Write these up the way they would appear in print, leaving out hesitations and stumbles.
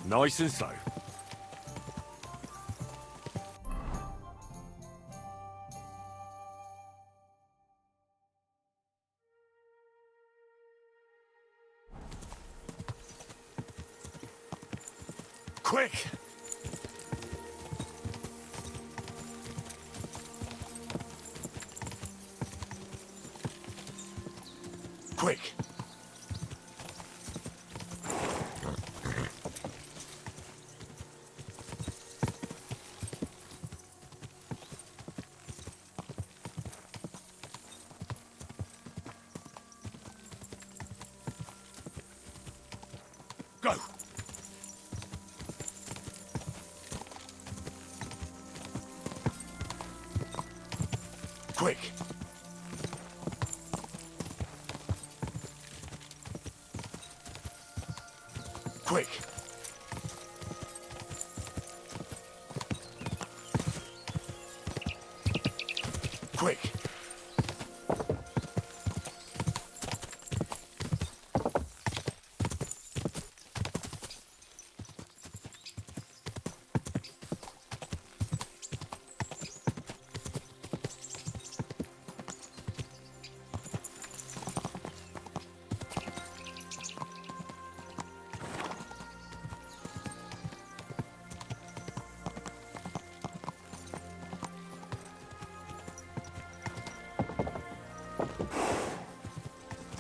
Nice and slow. Quick! Quick! Go! Quick! Quick! Quick!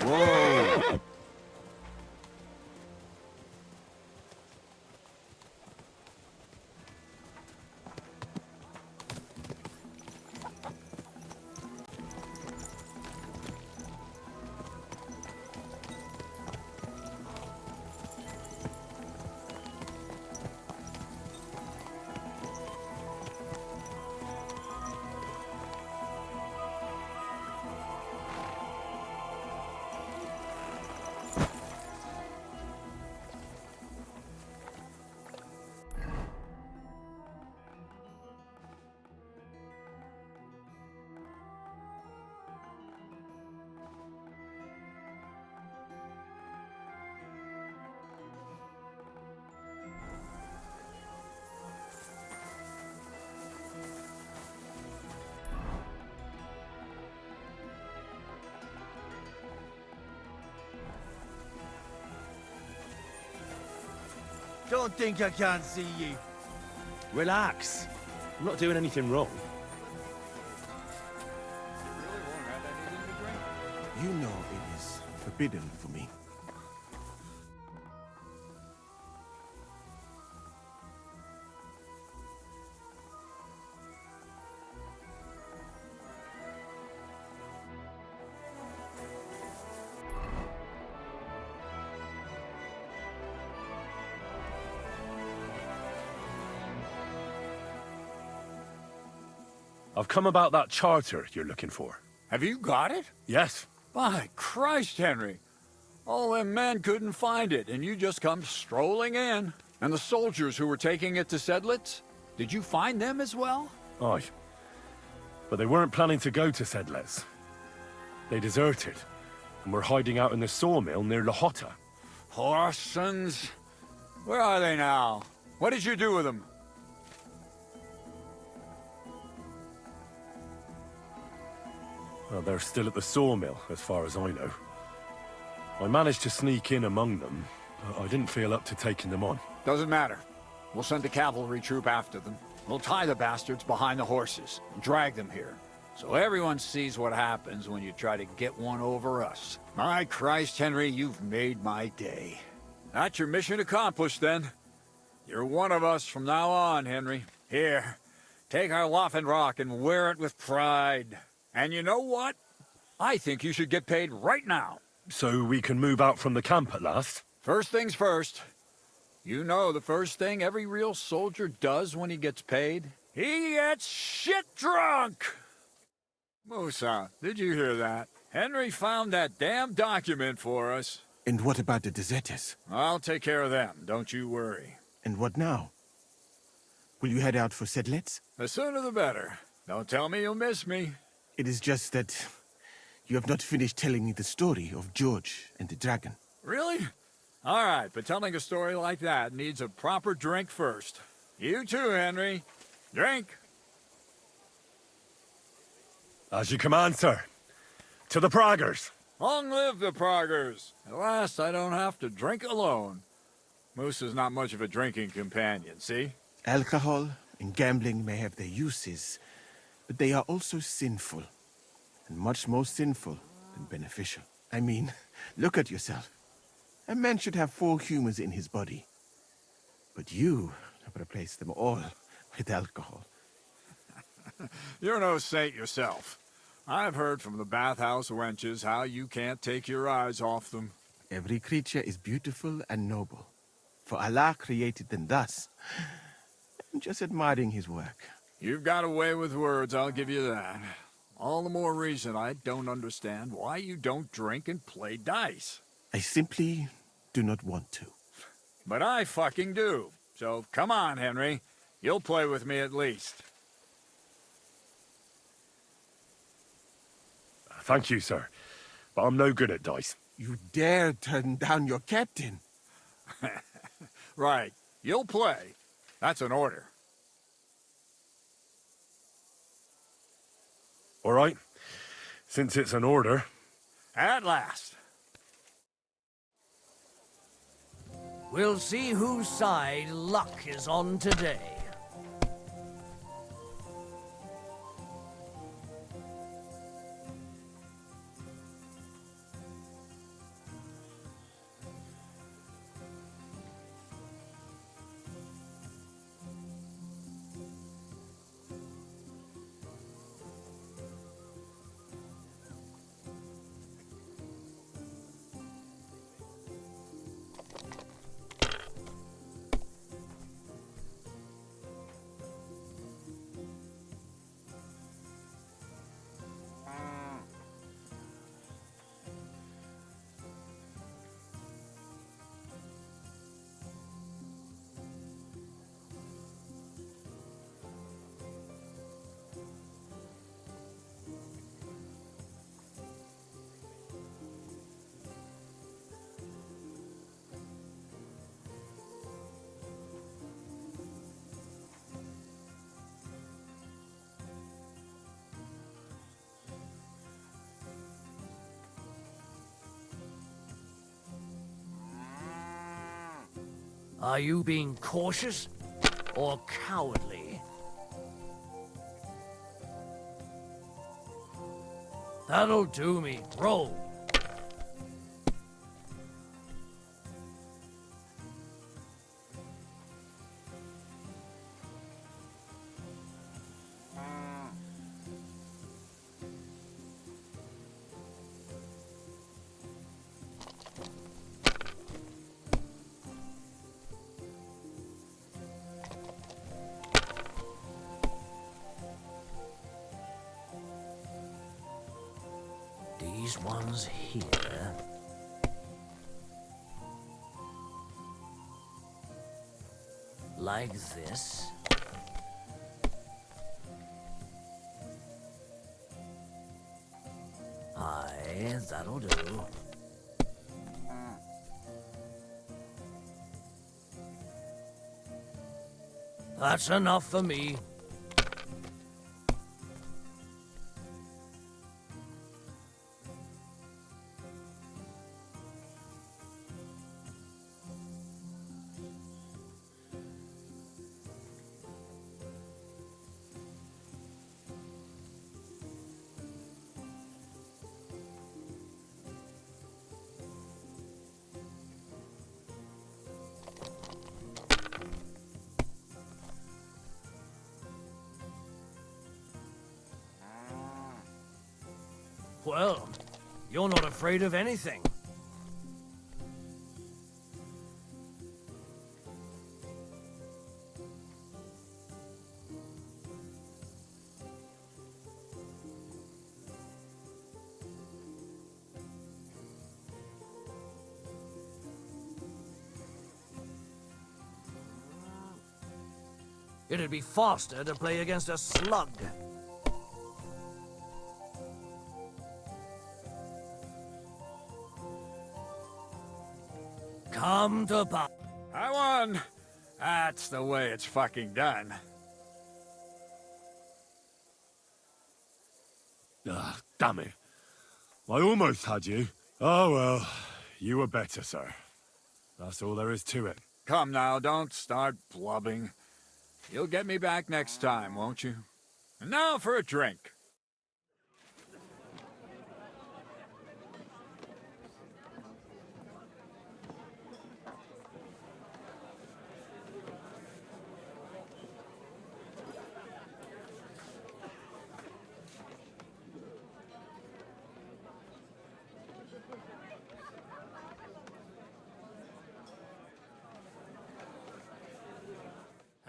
Whoa! Don't think I can't see you. Relax. I'm not doing anything wrong. You know it is forbidden for me. I've come about that charter you're looking for. Have you got it? Yes. By Christ, Henry. All them men couldn't find it, and you just come strolling in. And the soldiers who were taking it to Sedlitz? Did you find them as well? Aye. But they weren't planning to go to Sedlitz. They deserted, and were hiding out in the sawmill near Lahota. Horsons. Where are they now? What did you do with them? Well, they're still at the sawmill, as far as I know. I managed to sneak in among them, but I didn't feel up to taking them on. Doesn't matter. We'll send a cavalry troop after them. We'll tie the bastards behind the horses and drag them here. So everyone sees what happens when you try to get one over us. My Christ, Henry, you've made my day. That's your mission accomplished, then. You're one of us from now on, Henry. Here, take our Waffenrock and wear it with pride. And you know what? I think you should get paid right now. So we can move out from the camp at last? First things first. You know the first thing every real soldier does when he gets paid? He gets shit drunk! Musa, did you hear that? Henry found that damn document for us. And what about the deserters? I'll take care of them, don't you worry. And what now? Will you head out for Sedlitz? The sooner the better. Don't tell me you'll miss me. It is just that you have not finished telling me the story of George and the dragon. Really? All right, but telling a story like that needs a proper drink first. You too, Henry. Drink. As you command, sir. To the Praggers. Long live the Praggers. At last, I don't have to drink alone. Moose is not much of a drinking companion, see? Alcohol and gambling may have their uses, but they are also sinful, and much more sinful than beneficial. I mean, look at yourself. A man should have 4 humans in his body. But you have replaced them all with alcohol. You're no saint yourself. I've heard from the bathhouse wenches how you can't take your eyes off them. Every creature is beautiful and noble, for Allah created them thus. I'm just admiring his work. You've got a way with words, I'll give you that. All the more reason I don't understand why you don't drink and play dice. I simply do not want to. But I fucking do. So come on, Henry. You'll play with me at least. Thank you, sir. But I'm no good at dice. You dare turn down your captain? Right. You'll play. That's an order. All right. Since it's an order. At last. We'll see whose side luck is on today. Are you being cautious or cowardly? That'll do me. Roll. These ones here. Like this. Aye, that'll do. That's enough for me. Well, you're not afraid of anything. It'd be faster to play against a slug. come to pass. I won. That's the way it's fucking done. Ah, damn it. I almost had you. Oh well, you were better, sir. That's all there is to it. Come now, don't start blubbing. You'll get me back next time, won't you? And now for a drink.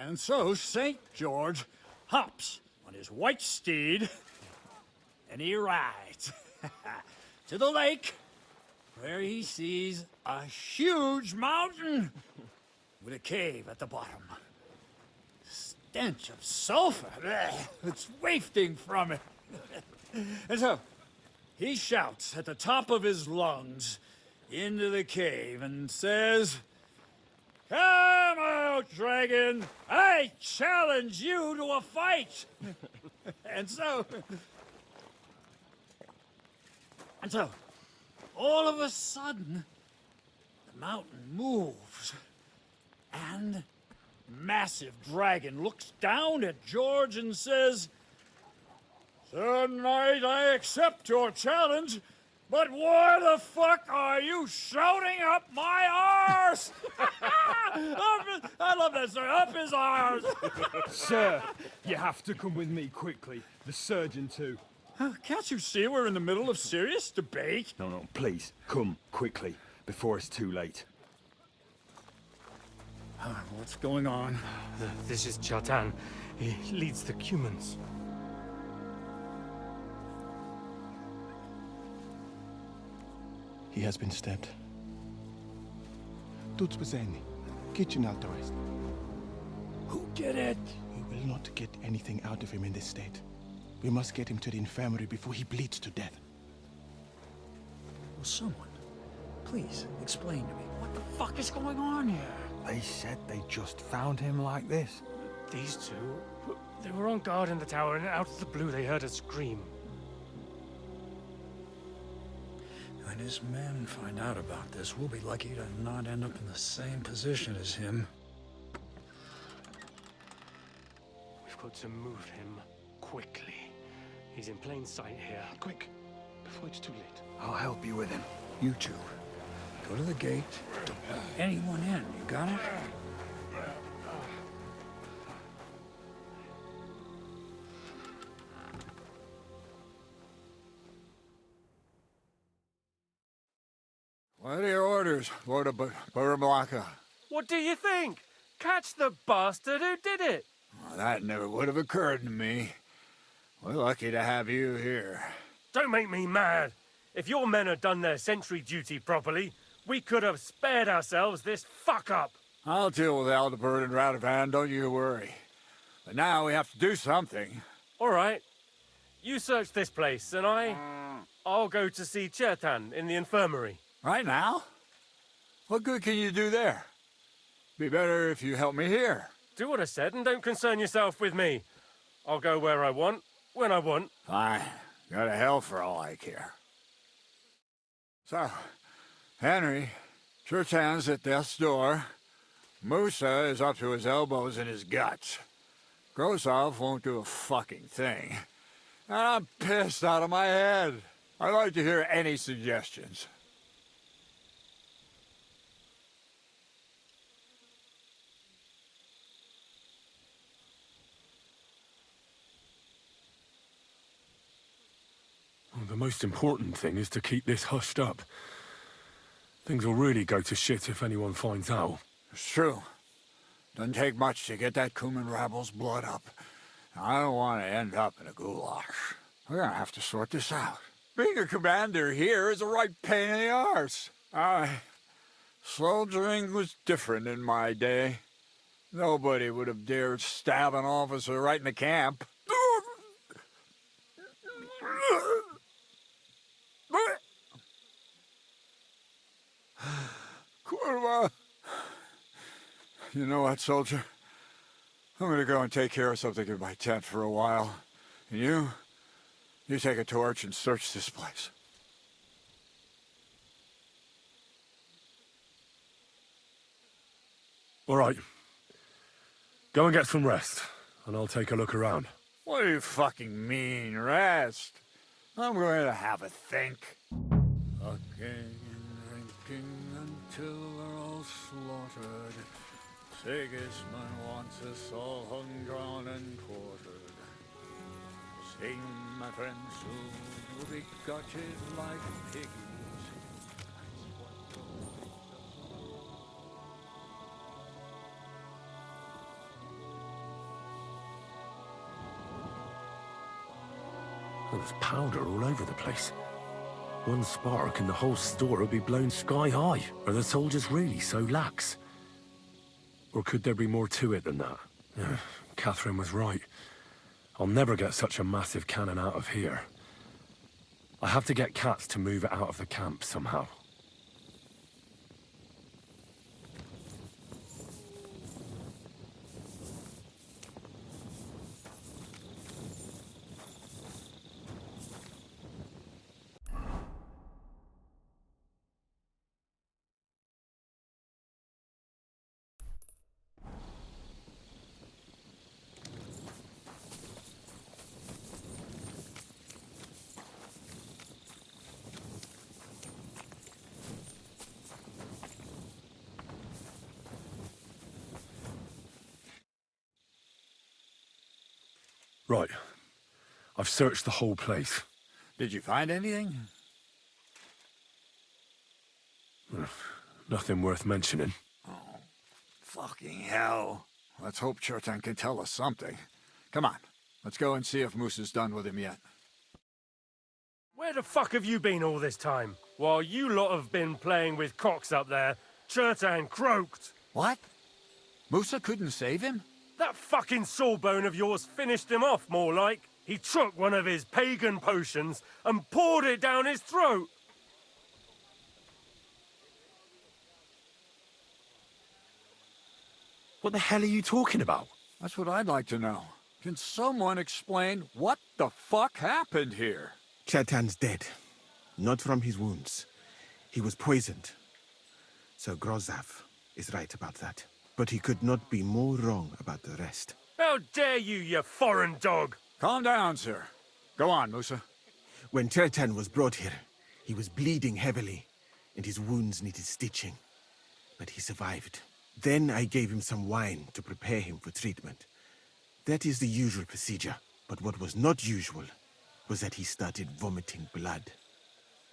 And so St. George hops on his white steed, and he rides to the lake, where he sees a huge mountain with a cave at the bottom. Stench of sulfur, it's wafting from it. And so he shouts at the top of his lungs into the cave and says, "Come out, dragon! I challenge you to a fight!" And so, all of a sudden, the mountain moves, and massive dragon looks down at George and says, "Sir Knight, I accept your challenge, but why the fuck are you shouting up my arse?" I love that, sir. Up his arse. Sir, you have to come with me quickly. The surgeon too. Can't you see we're in the middle of serious debate? No, please, come quickly, before it's too late. What's going on? This is Chatan. He leads the Cumans. He has been stabbed. Tuts bezeni. Kitchen altoist. Who did it? We will not get anything out of him in this state. We must get him to the infirmary before he bleeds to death. Will someone please explain to me what the fuck is going on here? They said they just found him like this. These two, they were on guard in the tower, and out of the blue they heard a scream. When his men find out about this, we'll be lucky to not end up in the same position as him. We've got to move him quickly. He's in plain sight here. Quick, before it's too late. I'll help you with him. You two, go to the gate. Don't let anyone in. You got it? What are your orders, Lord of Burmlaka? What do you think? Catch the bastard who did it! Well, that never would have occurred to me. We're lucky to have you here. Don't make me mad. If your men had done their sentry duty properly, we could have spared ourselves this fuck-up. I'll deal with Aldebert and Radovan, don't you worry. But now we have to do something. All right. You search this place, and I'll go to see Chertan in the infirmary. Right now? What good can you do there? Be better if you help me here. Do what I said, and don't concern yourself with me. I'll go where I want, when I want. Fine. Go to hell for all I care. So, Henry, Chertan's at death's door. Musa is up to his elbows in his guts. Grosov won't do a fucking thing. And I'm pissed out of my head. I'd like to hear any suggestions. Well, the most important thing is to keep this hushed up. Things will really go to shit if anyone finds out. It's true. Doesn't take much to get that Cuman rabble's blood up. I don't want to end up in a goulash. We're gonna have to sort this out. Being a commander here is a right pain in the arse. Soldiering was different in my day. Nobody would have dared stab an officer right in the camp. Colonel You know what, soldier? I'm gonna go and take care of something in my tent for a while. And you take a torch and search this place. All right. Go and get some rest, and I'll take a look around. What do you fucking mean, rest? I'm going to have a think. Fucking drinking until we're all slaughtered. Sigismund wants us all hung, drawn, and quartered. Sing, my friends, soon we'll be gutted like piggies. There was powder all over the place. One spark and the whole store would be blown sky high. Are the soldiers really so lax? Or could there be more to it than that? Catherine was right. I'll never get such a massive cannon out of here. I have to get Katz to move it out of the camp somehow. Right. I've searched the whole place. Did you find anything? Nothing worth mentioning. Oh, fucking hell. Let's hope Chertan can tell us something. Come on, let's go and see if Moose is done with him yet. Where the fuck have you been all this time? While you lot have been playing with cocks up there, Chertan croaked. What? Musa couldn't save him? That fucking sawbone of yours finished him off, more like. He took one of his pagan potions and poured it down his throat. What the hell are you talking about? That's what I'd like to know. Can someone explain what the fuck happened here? Chetan's dead. Not from his wounds. He was poisoned. Sir Grozav is right about that. But he could not be more wrong about the rest. How dare you foreign dog! Calm down, sir. Go on, Musa. When Chetan was brought here, he was bleeding heavily, and his wounds needed stitching. But he survived. Then I gave him some wine to prepare him for treatment. That is the usual procedure. But what was not usual was that he started vomiting blood.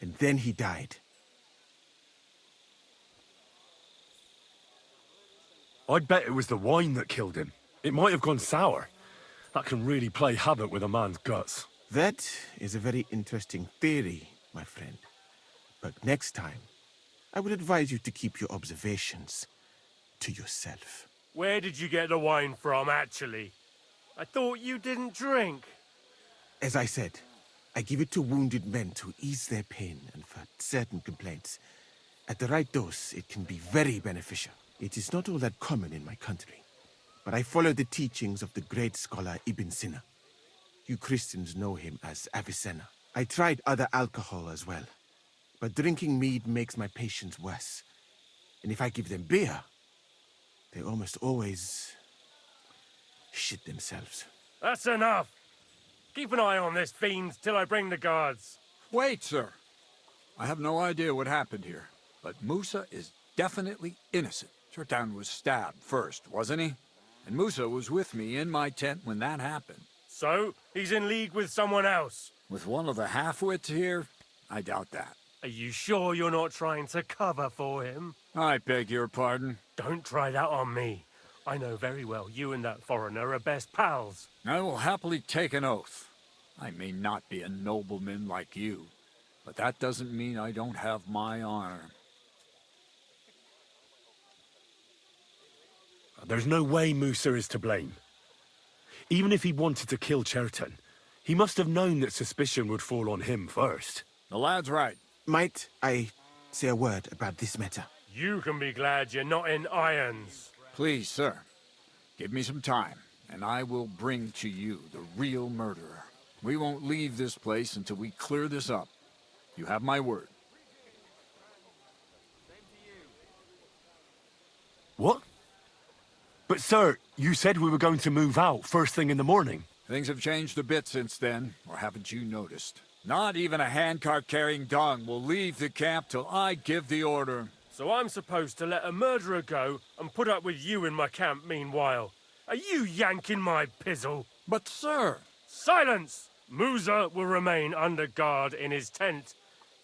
And then he died. I'd bet it was the wine that killed him. It might have gone sour. That can really play havoc with a man's guts. That is a very interesting theory, my friend. But next time, I would advise you to keep your observations to yourself. Where did you get the wine from, actually? I thought you didn't drink. As I said, I give it to wounded men to ease their pain and for certain complaints. At the right dose, it can be very beneficial. It is not all that common in my country, but I follow the teachings of the great scholar Ibn Sina. You Christians know him as Avicenna. I tried other alcohol as well, but drinking mead makes my patients worse. And if I give them beer, they almost always shit themselves. That's enough. Keep an eye on this fiend till I bring the guards. Wait, sir. I have no idea what happened here, but Musa is definitely innocent. Chertan was stabbed first, wasn't he? And Musa was with me in my tent when that happened. So, he's in league with someone else? With one of the half-wits here? I doubt that. Are you sure you're not trying to cover for him? I beg your pardon. Don't try that on me. I know very well you and that foreigner are best pals. I will happily take an oath. I may not be a nobleman like you, but that doesn't mean I don't have my honor. There's no way Musa is to blame. Even if he wanted to kill Chertan, he must have known that suspicion would fall on him first. The lad's right. Might I say a word about this matter? You can be glad you're not in irons. Please, sir, give me some time, and I will bring to you the real murderer. We won't leave this place until we clear this up. You have my word. What? But sir, you said we were going to move out first thing in the morning. Things have changed a bit since then, or haven't you noticed? Not even a handcart carrying dung will leave the camp till I give the order. So I'm supposed to let a murderer go and put up with you in my camp meanwhile. Are you yanking my pizzle? But sir... Silence! Musa will remain under guard in his tent.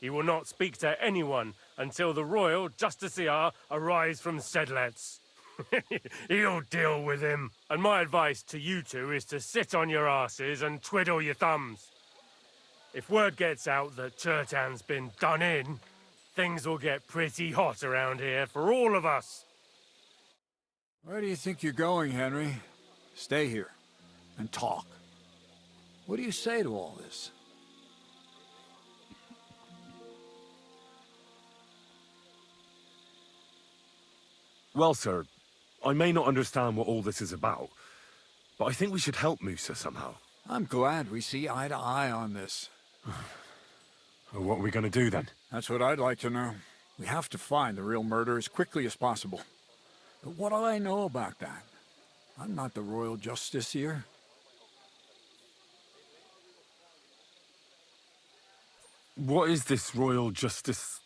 He will not speak to anyone until the royal justiciar arrives from Sedlets. He'll deal with him. And my advice to you two is to sit on your asses and twiddle your thumbs. If word gets out that Turtan's been done in, things will get pretty hot around here for all of us. Where do you think you're going, Henry? Stay here and talk. What do you say to all this? Well, sir, I may not understand what all this is about, but I think we should help Musa somehow. I'm glad we see eye to eye on this. Well, what are we going to do then? That's what I'd like to know. We have to find the real murderer as quickly as possible. But what do I know about that? I'm not the royal justiciar. What is this royal justiciar?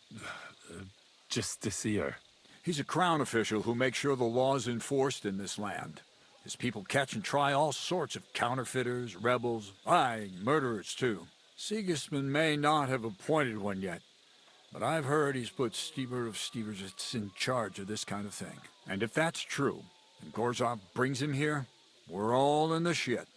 He's a crown official who makes sure the law's enforced in this land. His people catch and try all sorts of counterfeiters, rebels, aye, murderers too. Sigismund may not have appointed one yet, but I've heard he's put Steber of Stebersitz in charge of this kind of thing. And if that's true, and Gorzov brings him here, we're all in the shit.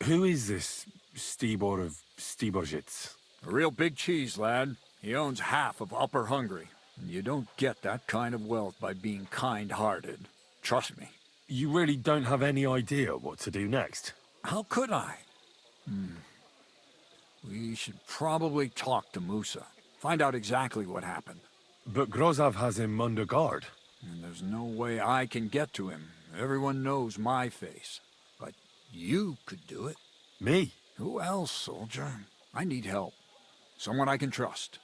Who is this Stibor of Stebersitz? A real big cheese, lad. He owns half of Upper Hungary. And you don't get that kind of wealth by being kind-hearted. Trust me. You really don't have any idea what to do next? How could I? We should probably talk to Musa. Find out exactly what happened. But Grozov has him under guard. And there's no way I can get to him. Everyone knows my face. But you could do it. Me? Who else, soldier? I need help. Someone I can trust.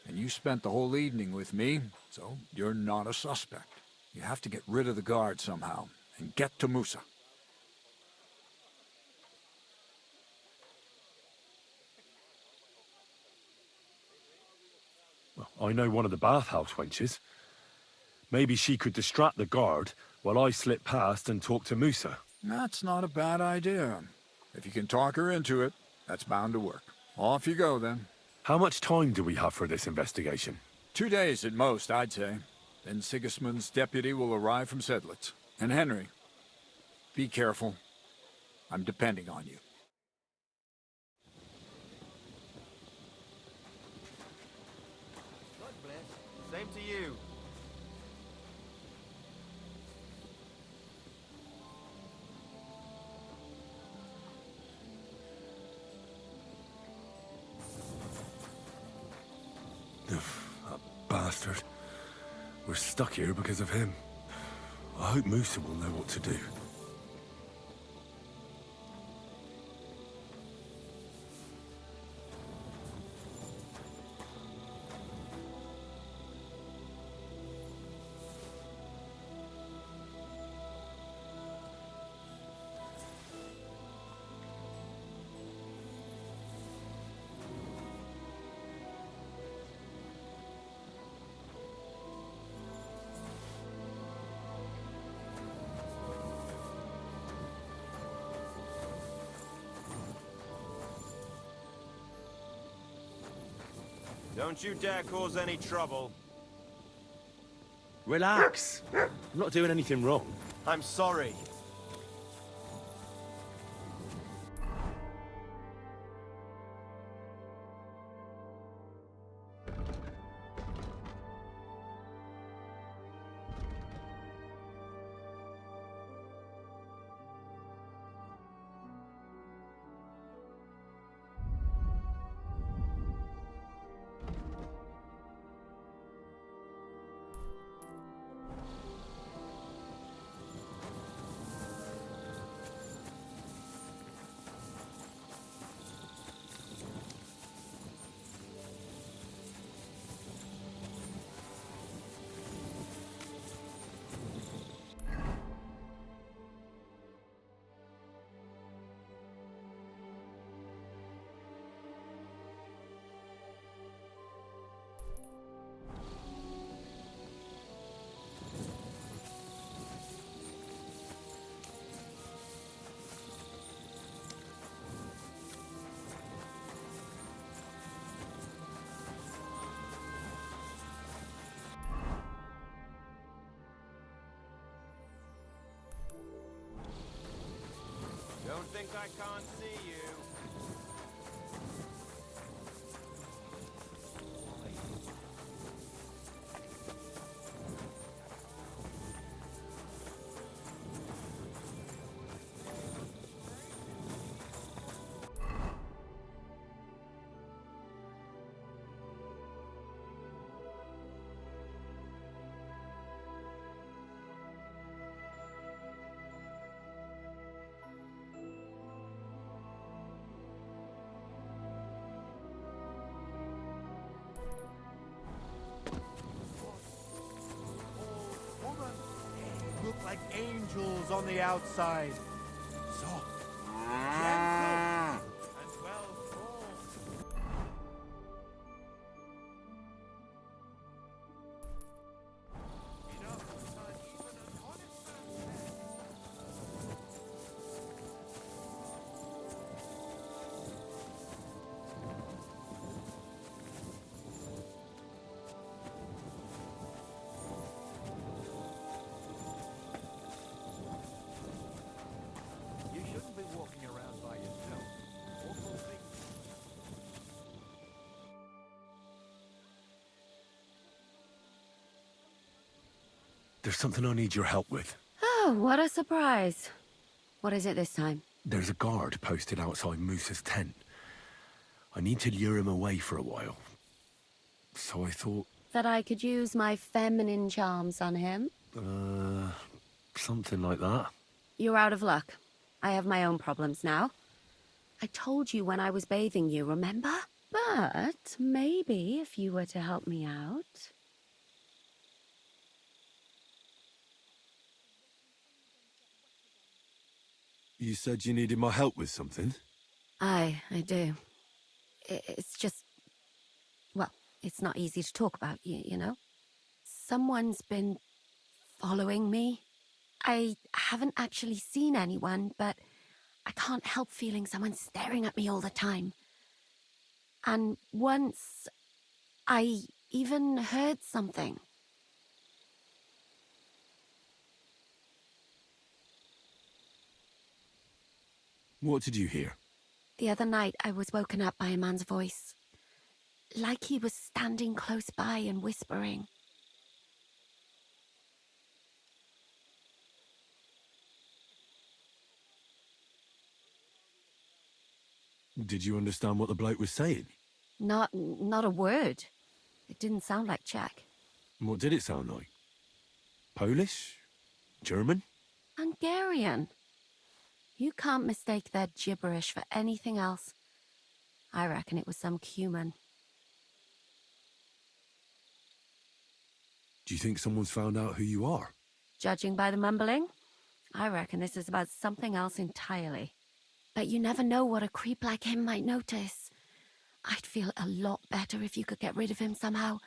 And you spent the whole evening with me, so you're not a suspect. You have to get rid of the guard somehow, and get to Musa. Well, I know one of the bathhouse wenches. Maybe she could distract the guard while I slip past and talk to Musa. That's not a bad idea. If you can talk her into it, that's bound to work. Off you go, then. How much time do we have for this investigation? 2 days at most, I'd say. Then Sigismund's deputy will arrive from Sedlitz. And Henry, be careful. I'm depending on you. God bless. Same to you. That bastard. We're stuck here because of him. I hope Musa will know what to do. Don't you dare cause any trouble. Relax. I'm not doing anything wrong. I'm sorry. Don't think I can't see you. Look like angels on the outside. So, gentle and well formed. Enough to turn even an honest man's head. You shouldn't be walking around by yourself. Awful things. There's something I need your help with. Oh, what a surprise. What is it this time? There's a guard posted outside Moose's tent. I need to lure him away for a while. So I thought, That I could use my feminine charms on him? something like that. You're out of luck. I have my own problems now. I told you when I was bathing you, remember? But maybe if you were to help me out... You said you needed my help with something? I do. It's just... Well, it's not easy to talk about, you know? Someone's been following me. I haven't actually seen anyone, but I can't help feeling someone staring at me all the time. And once, I even heard something. What did you hear? The other night, I was woken up by a man's voice. Like he was standing close by and whispering. Did you understand what the bloke was saying? Not a word. It didn't sound like Czech. What did it sound like? Polish? German? Hungarian. You can't mistake their gibberish for anything else. I reckon it was some Cuman. Do you think someone's found out who you are? Judging by the mumbling, I reckon this is about something else entirely. But you never know what a creep like him might notice. I'd feel a lot better if you could get rid of him somehow.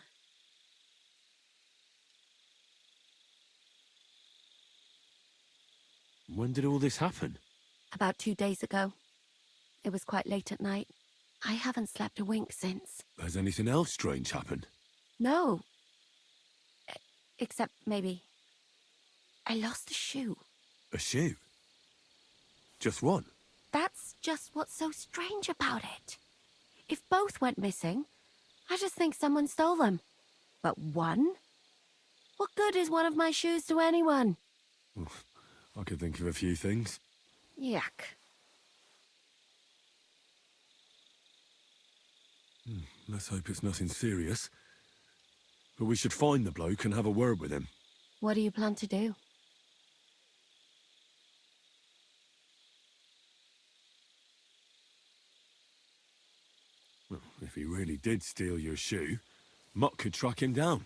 When did all this happen? About 2 days ago. It was quite late at night. I haven't slept a wink since. Has anything else strange happened? No. Except maybe... I lost a shoe. A shoe? Just one? That's just what's so strange about it. If both went missing, I just think someone stole them. But one? What good is one of my shoes to anyone? I could think of a few things. Yuck. Let's hope it's nothing serious. But we should find the bloke and have a word with him. What do you plan to do? Well, if he really did steal your shoe, Mutt could track him down.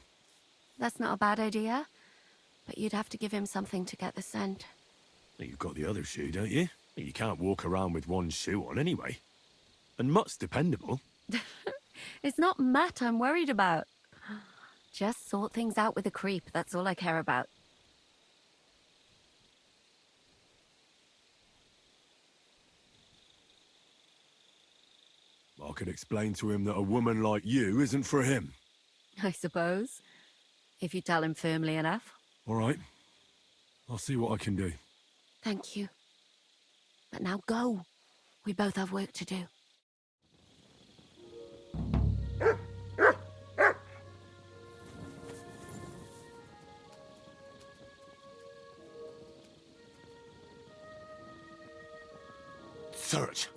That's not a bad idea. But you'd have to give him something to get the scent. You've got the other shoe, don't you? You can't walk around with one shoe on anyway. And Mutt's dependable. It's not Matt I'm worried about. Just sort things out with a creep, that's all I care about. I could explain to him that a woman like you isn't for him. I suppose. If you tell him firmly enough. All right. I'll see what I can do. Thank you. But now go. We both have work to do. Search.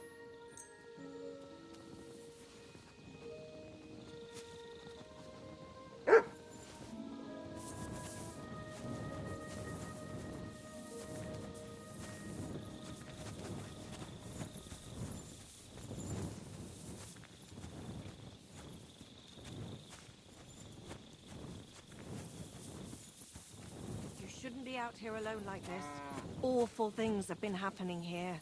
You shouldn't be out here alone like this. Awful things have been happening here.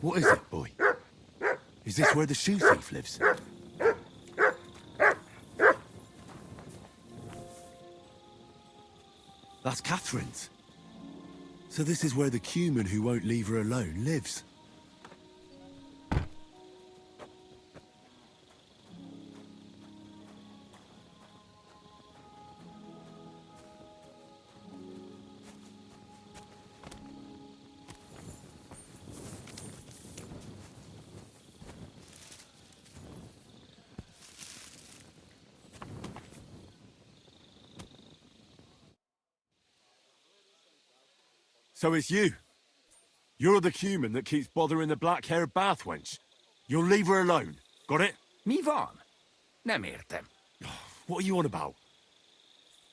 What is it, boy? Is this where the shoe thief lives? That's Catherine's. So this is where the cumin who won't leave her alone lives. So it's you. You're the cumin that keeps bothering the black-haired bath wench. You'll leave her alone. Got it? Mi van? Nem értem. What are you on about?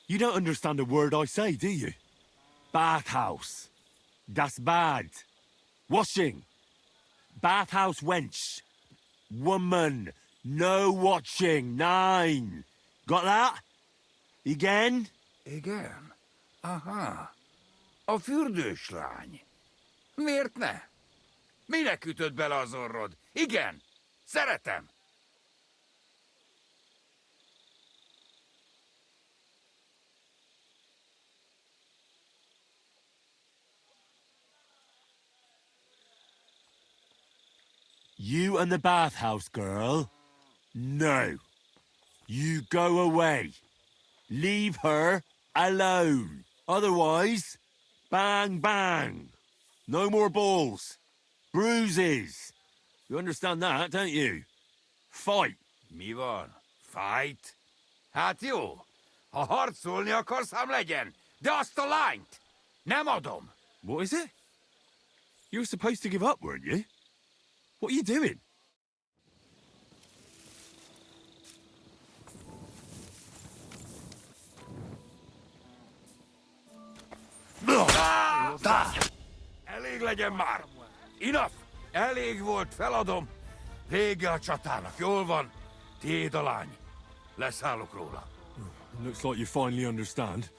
You don't understand a word I say, do you? Bathhouse. Das bad. Washing. Bathhouse wench. Woman. No watching. 9. Got that? Again? Igen? Aha. A fürdős lány. Miért ne? Minek ütött bele az orrod? Igen, szeretem. You and the bathhouse girl? No. You go away. Leave her alone. Otherwise, bang, bang. No more balls. Bruises. You understand that, don't you? Fight. Mi van? Fight? Hát jó. Ha harcolni akarsz, ám legyen. De azt a lányt nem adom. What is it? You were supposed to give up, weren't you? What are you doing? Elég legyen már! Enough! Elég volt, feladom! Vége a csatának, jól van? Tiéd a lány. Leszállok róla. Looks like you finally understand.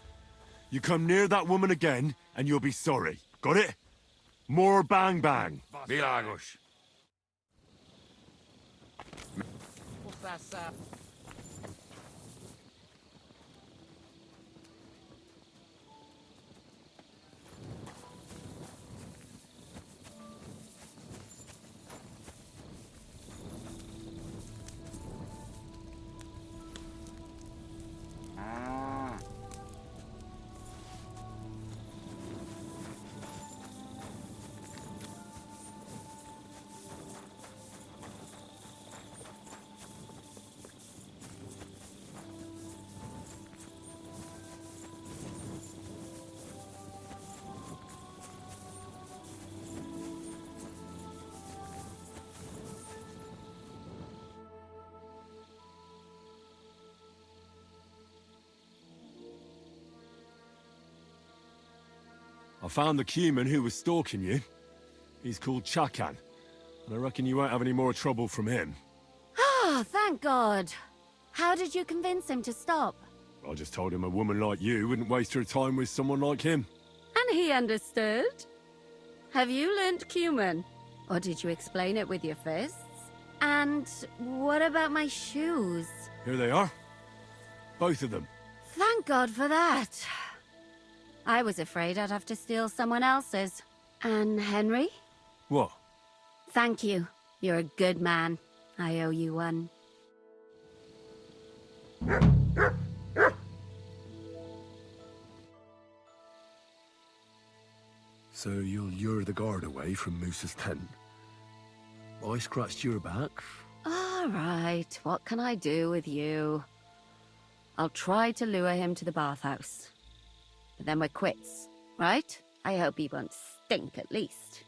You come near that woman again, and you'll be sorry. Got it? More bang bang. Világos. I found the Cuman who was stalking you. He's called Chakan, and I reckon you won't have any more trouble from him. Oh, thank God. How did you convince him to stop? I just told him a woman like you wouldn't waste her time with someone like him. And he understood? Have you learnt Cuman? Or did you explain it with your fists? And what about my shoes? Here they are. Both of them. Thank God for that. I was afraid I'd have to steal someone else's. And Henry? What? Thank you. You're a good man. I owe you one. So you'll lure the guard away from Moose's tent? I scratched your back. All right, what can I do with you? I'll try to lure him to the bathhouse. But then we're quits, right? I hope he won't stink at least.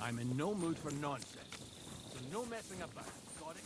I'm in no mood for nonsense, so no messing about. Got it?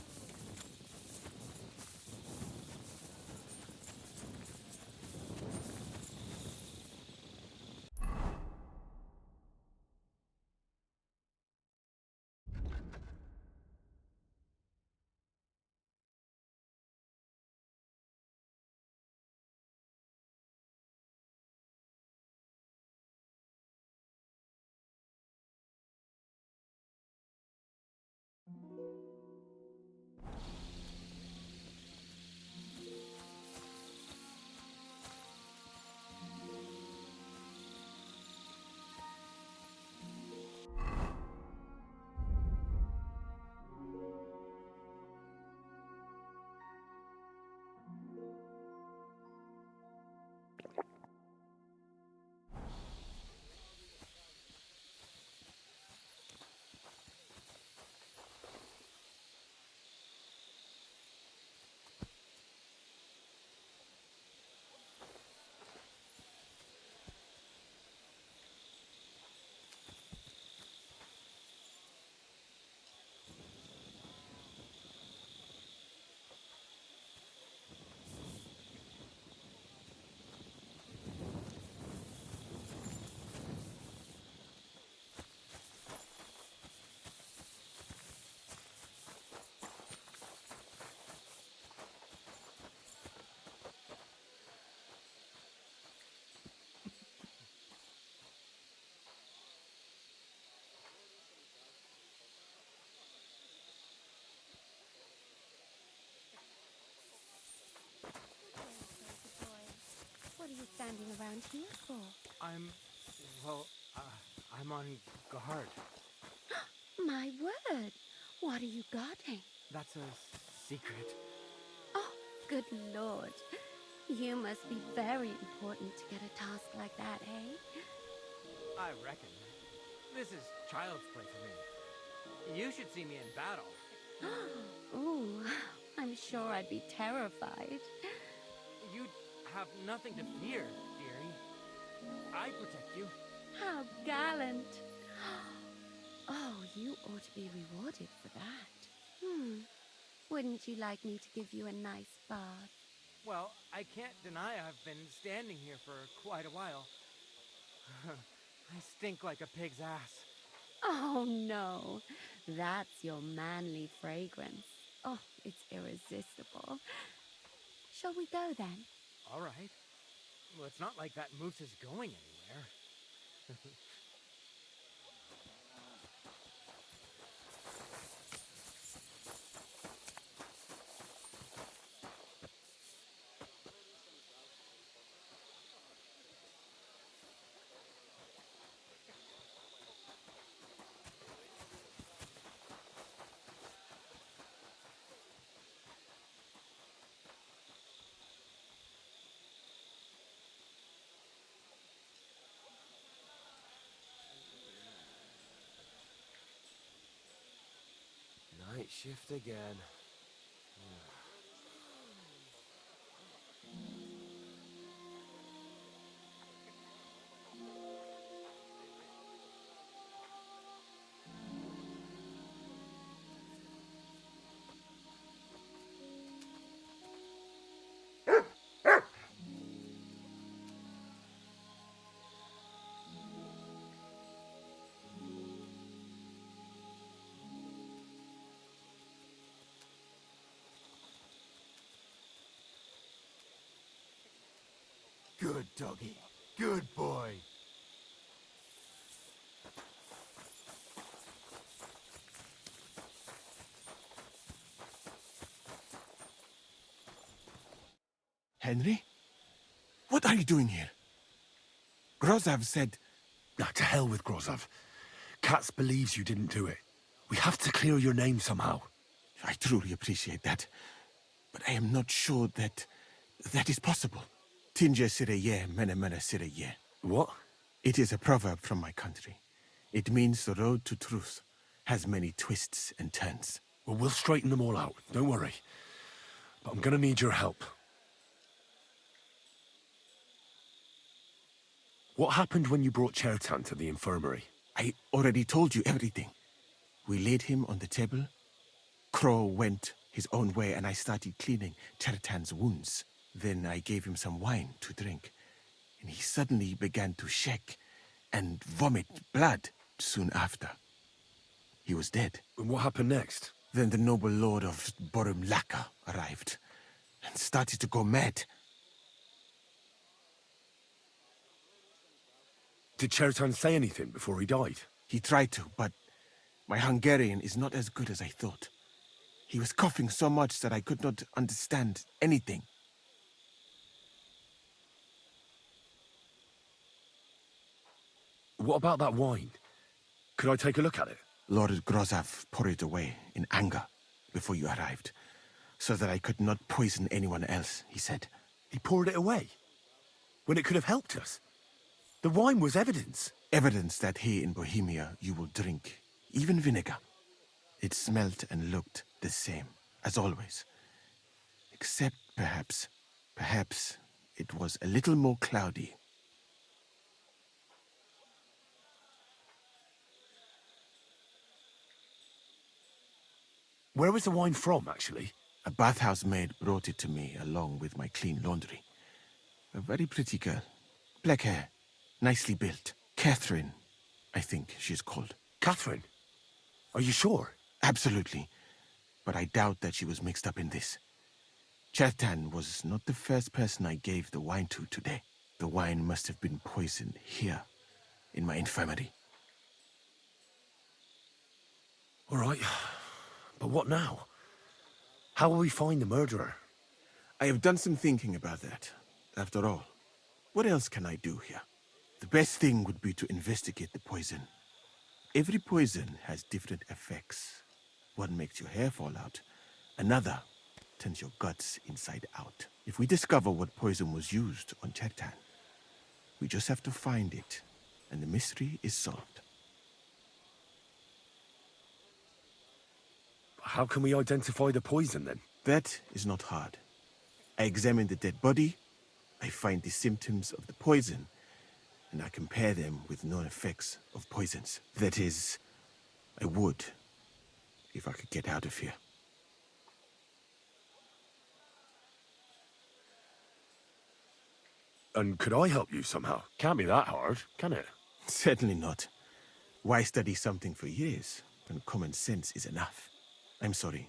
standing around here for? I'm on guard. My word! What are you guarding? That's a secret. Oh, good lord. You must be very important to get a task like that, eh? I reckon. This is child's play for me. You should see me in battle. Ooh, I'm sure I'd be terrified. You'd have nothing to fear, dearie. I protect you. How gallant. Oh, you ought to be rewarded for that. Wouldn't you like me to give you a nice bath? Well, I can't deny I've been standing here for quite a while. I stink like a pig's ass. Oh, no. That's your manly fragrance. Oh, it's irresistible. Shall we go then? All right. Well, it's not like that moose is going anywhere. Night shift again. Good doggy. Good boy. Henry? What are you doing here? Grozav said... Nah, to hell with Grozov. Katz believes you didn't do it. We have to clear your name somehow. I truly appreciate that. But I am not sure that is possible. Tinja sireye, mene mene sireye. What? It is a proverb from my country. It means the road to truth has many twists and turns. Well, we'll straighten them all out. Don't worry. But I'm gonna need your help. What happened when you brought Chertan to the infirmary? I already told you everything. We laid him on the table. Crow went his own way and I started cleaning Chertan's wounds. Then I gave him some wine to drink. And he suddenly began to shake and vomit blood soon after. He was dead. And what happened next? Then the noble lord of Borumlaka arrived and started to go mad. Did Chertan say anything before he died? He tried to, but my Hungarian is not as good as I thought. He was coughing so much that I could not understand anything. What about that wine? Could I take a look at it? Lord Grozav poured it away in anger before you arrived, so that I could not poison anyone else, he said. He poured it away? When it could have helped us? The wine was evidence. Evidence that here in Bohemia you will drink, even vinegar. It smelt and looked the same, as always. Except perhaps it was a little more cloudy. Where was the wine from, actually? A bathhouse maid brought it to me along with my clean laundry. A very pretty girl. Black hair, nicely built. Catherine, I think she's called. Catherine? Are you sure? Absolutely. But I doubt that she was mixed up in this. Chertan was not the first person I gave the wine to today. The wine must have been poisoned here, in my infirmary. All right. But what now? How will we find the murderer? I have done some thinking about that, after all. What else can I do here? The best thing would be to investigate the poison. Every poison has different effects. One makes your hair fall out. Another turns your guts inside out. If we discover what poison was used on Chertan, we just have to find it, and the mystery is solved. How can we identify the poison, then? That is not hard. I examine the dead body, I find the symptoms of the poison, and I compare them with known effects of poisons. That is, I would, if I could get out of here. And could I help you somehow? Can't be that hard, can it? Certainly not. Why study something for years when common sense is enough? I'm sorry.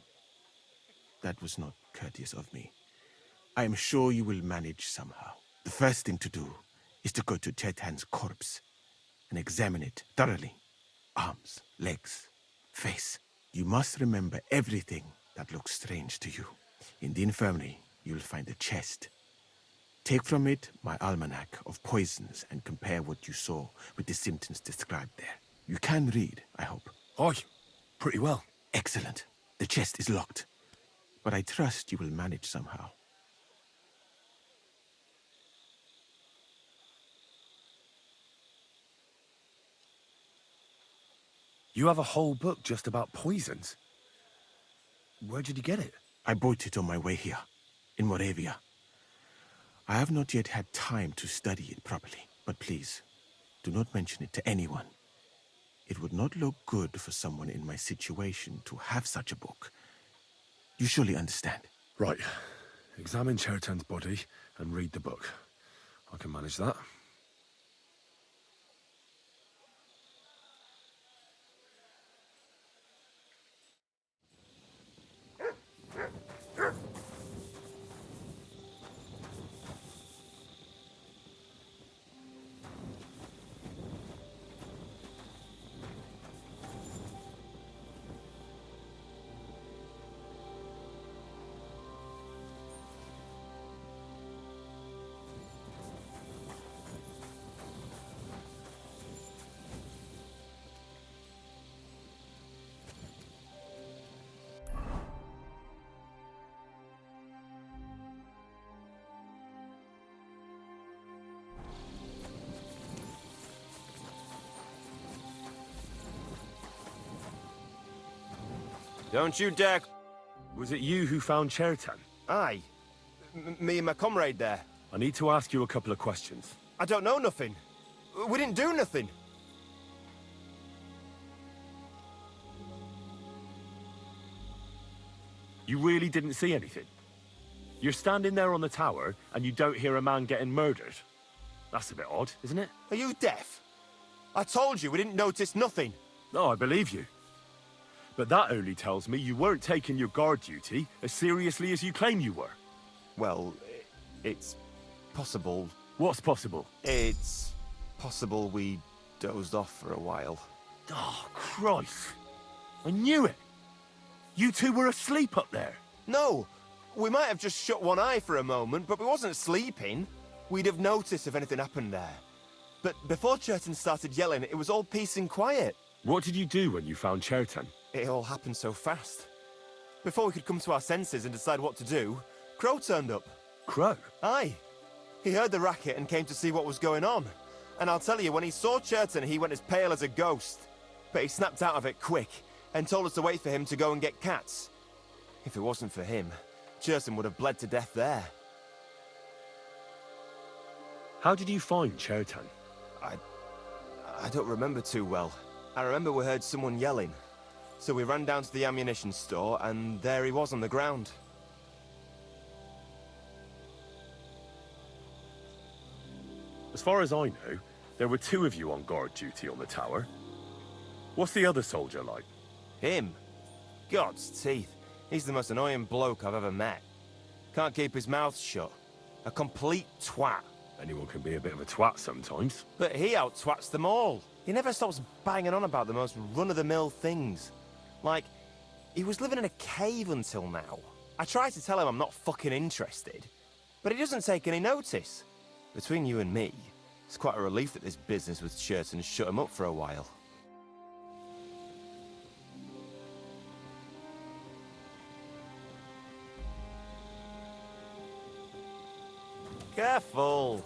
That was not courteous of me. I am sure you will manage somehow. The first thing to do is to go to Chertan's corpse and examine it thoroughly. Arms, legs, face. You must remember everything that looks strange to you. In the infirmary, you'll find a chest. Take from it my almanac of poisons and compare what you saw with the symptoms described there. You can read, I hope. Aye, pretty well. Excellent. The chest is locked. But I trust you will manage somehow. You have a whole book just about poisons. Where did you get it? I bought it on my way here, in Moravia. I have not yet had time to study it properly, but please, do not mention it to anyone. It would not look good for someone in my situation to have such a book. You surely understand. Right. Examine Chertan's body and read the book. I can manage that. Don't you dare... Was it you who found Chertan? Aye. Me and my comrade there. I need to ask you a couple of questions. I don't know nothing. We didn't do nothing. You really didn't see anything? You're standing there on the tower, and you don't hear a man getting murdered? That's a bit odd, isn't it? Are you deaf? I told you we didn't notice nothing. No, I believe you. But that only tells me you weren't taking your guard duty as seriously as you claim you were. Well, it's possible. What's possible? It's possible we dozed off for a while. Oh, Christ. I knew it. You two were asleep up there. No, we might have just shut one eye for a moment, but we wasn't sleeping. We'd have noticed if anything happened there. But before Chertan started yelling, it was all peace and quiet. What did you do when you found Chertan? It all happened so fast. Before we could come to our senses and decide what to do, Crow turned up. Crow? Aye. He heard the racket and came to see what was going on. And I'll tell you, when he saw Chertan, he went as pale as a ghost. But he snapped out of it quick and told us to wait for him to go and get cats. If it wasn't for him, Chertan would have bled to death there. How did you find Chertan? I don't remember too well. I remember we heard someone yelling. So we ran down to the ammunition store, and there he was on the ground. As far as I know, there were two of you on guard duty on the tower. What's the other soldier like? Him? God's teeth. He's the most annoying bloke I've ever met. Can't keep his mouth shut. A complete twat. Anyone can be a bit of a twat sometimes. But he out-twats them all. He never stops banging on about the most run-of-the-mill things. Like, he was living in a cave until now. I try to tell him I'm not fucking interested, but he doesn't take any notice. Between you and me, it's quite a relief that this business with Churton shut him up for a while. Careful!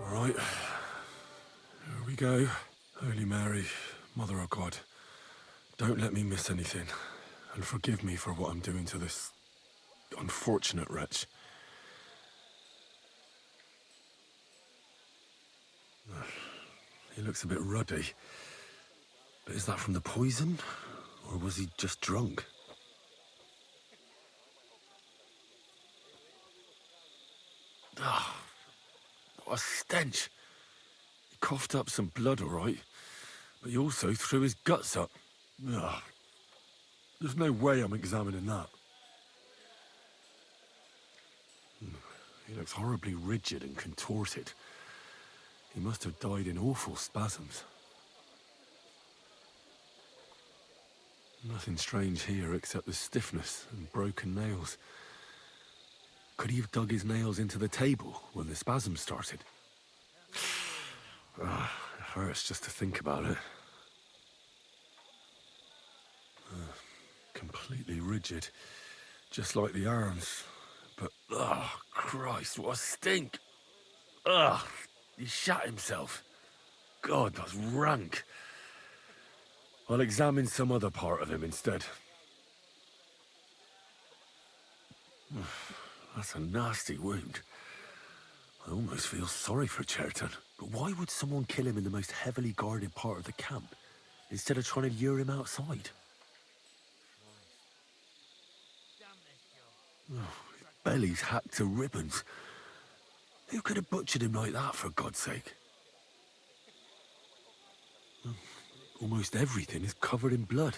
All right. Here we go. Holy Mary, Mother of God, don't let me miss anything. And forgive me for what I'm doing to this unfortunate wretch. He looks a bit ruddy. But is that from the poison? Or was he just drunk? Ah, what a stench. He coughed up some blood, all right. But he also threw his guts up. Ugh. There's no way I'm examining that. He looks horribly rigid and contorted. He must have died in awful spasms. Nothing strange here except the stiffness and broken nails. Could he have dug his nails into the table when the spasms started? It hurts just to think about it. Completely rigid, just like the arms. But, Christ, what a stink! He shat himself. God, that's rank. I'll examine some other part of him instead. That's a nasty wound. I almost feel sorry for Churton. But why would someone kill him in the most heavily guarded part of the camp, instead of trying to lure him outside? His belly's hacked to ribbons. Who could have butchered him like that, for God's sake? Almost everything is covered in blood.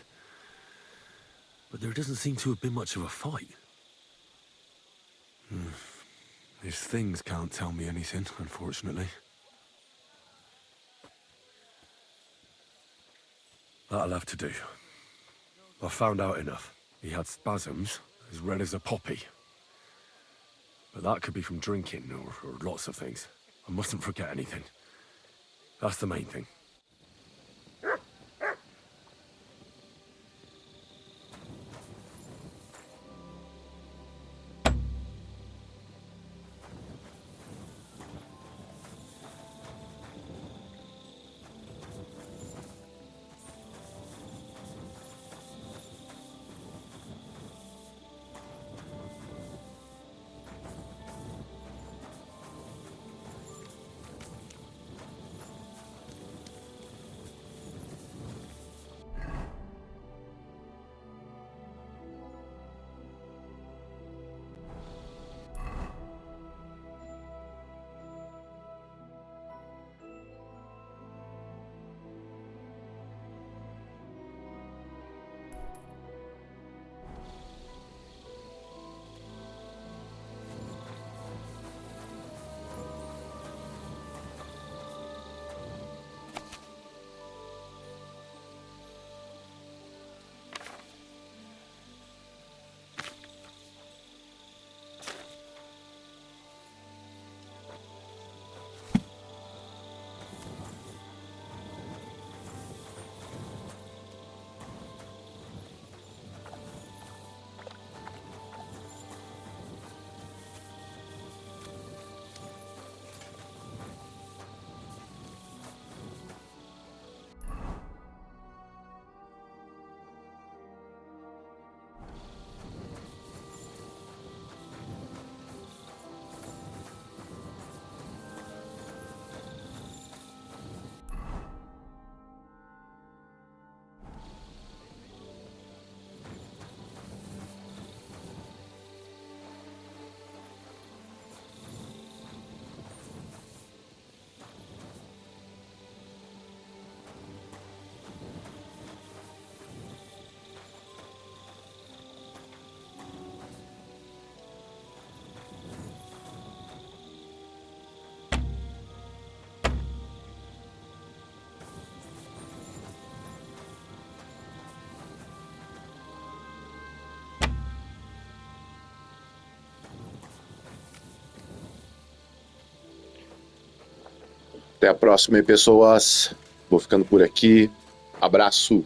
But there doesn't seem to have been much of a fight. These things can't tell me anything, unfortunately. That'll have to do. I found out enough. He had spasms, as red as a poppy. But that could be from drinking, or lots of things. I mustn't forget anything. That's the main thing. Até a próxima, pessoas. Vou ficando por aqui. Abraço.